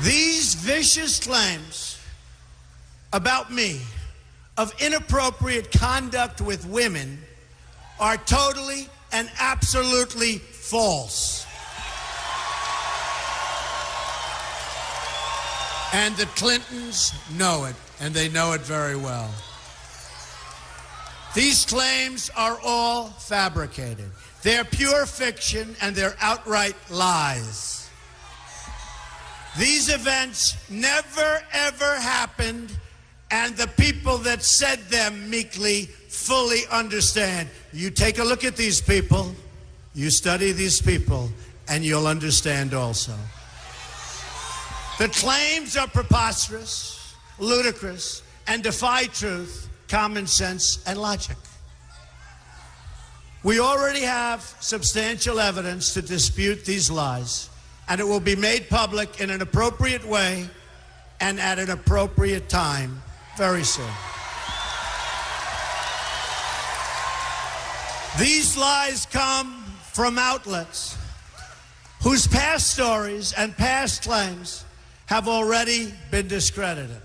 These vicious claims about me of inappropriate conduct with women are totally and absolutely false. And the Clintons know it, and they know it very well. These claims are all fabricated. They're pure fiction, and they're outright lies. These events never, ever happened, and the people that said them meekly fully understand. You take a look at these people, you study these people, and you'll understand also. The claims are preposterous, ludicrous, and defy truth, common sense, and logic. We already have substantial evidence to dispute these lies, and it will be made public in an appropriate way and at an appropriate time very soon. These lies come from outlets whose past stories and past claims have already been discredited.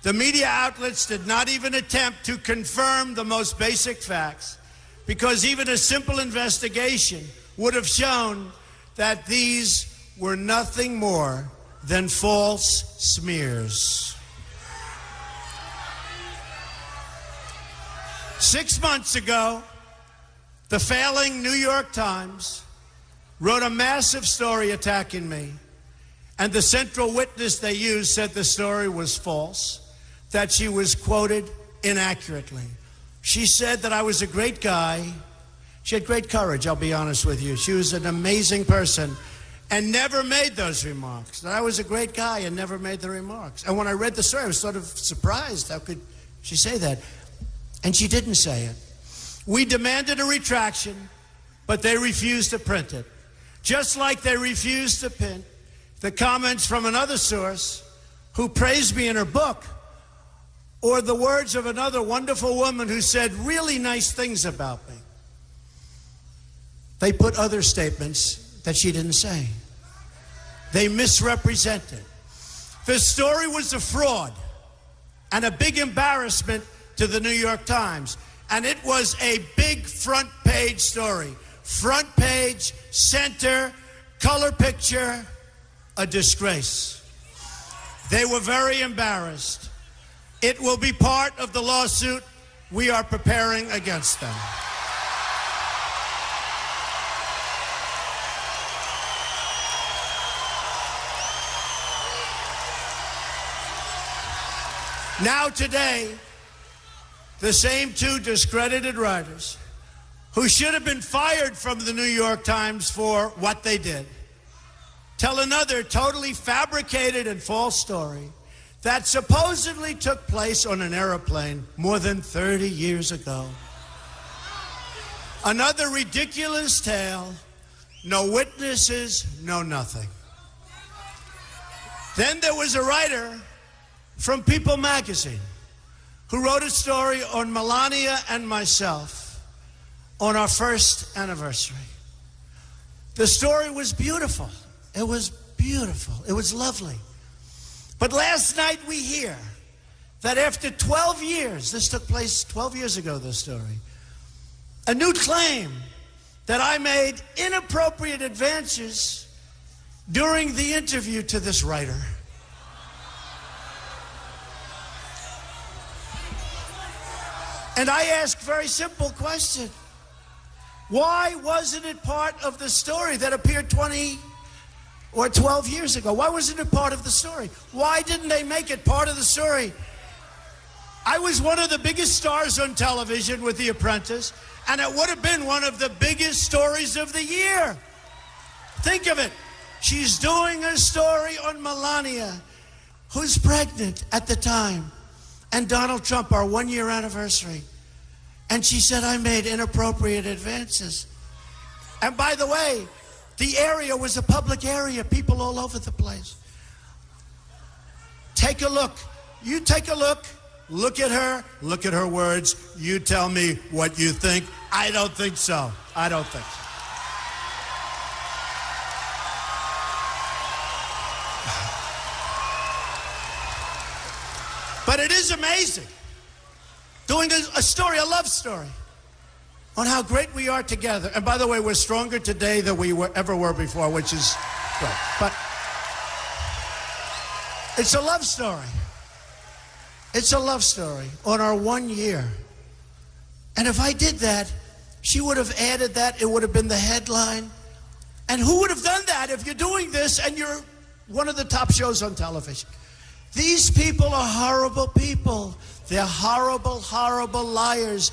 The media outlets did not even attempt to confirm the most basic facts, because even a simple investigation would have shown that these were nothing more than false smears. 6 months ago, the failing New York Times wrote a massive story attacking me, and the central witness they used said the story was false, that she was quoted inaccurately. She said that I was a great guy. She had great courage, I'll be honest with you. She was an amazing person and never made those remarks. That I was a great guy and never made the remarks. And when I read the story, I was sort of surprised. How could she say that? And she didn't say it. We demanded a retraction, but they refused to print it. Just like they refused to print the comments from another source who praised me in her book, or the words of another wonderful woman who said really nice things about me. They put other statements that she didn't say. They misrepresented. The story was a fraud and a big embarrassment to the New York Times. And it was a big front page story. Front page, center, color picture, a disgrace. They were very embarrassed. It will be part of the lawsuit we are preparing against them. Now today, the same two discredited writers who should have been fired from the New York Times for what they did tell another totally fabricated and false story that supposedly took place on an airplane more than 30 years ago. Another ridiculous tale, no witnesses, no nothing. Then there was a writer from People magazine who wrote a story on Melania and myself on our first anniversary. The story was beautiful. It was beautiful. It was lovely. But last night we hear that after 12 years, this took place 12 years ago, this story, a new claim that I made inappropriate advances during the interview to this writer. And I ask a very simple question. Why wasn't it part of the story that appeared 20 or 12 years ago? Why wasn't it part of the story? Why didn't they make it part of the story? I was one of the biggest stars on television with The Apprentice, and it would have been one of the biggest stories of the year. Think of it. She's doing a story on Melania, who's pregnant at the time, and Donald Trump, our one-year anniversary. And she said I made inappropriate advances. And by the way, the area was a public area, people all over the place. Take a look. You take a look. Look at her words. You tell me what you think. I don't think so. I don't think so. But it is amazing. Doing a story, a love story, on how great we are together. And by the way, we're stronger today than we ever were before, which is great. But it's a love story. It's a love story on our 1 year. And if I did that, she would have added that. It would have been the headline. And who would have done that if you're doing this and you're one of the top shows on television? These people are horrible people. They're horrible, horrible liars.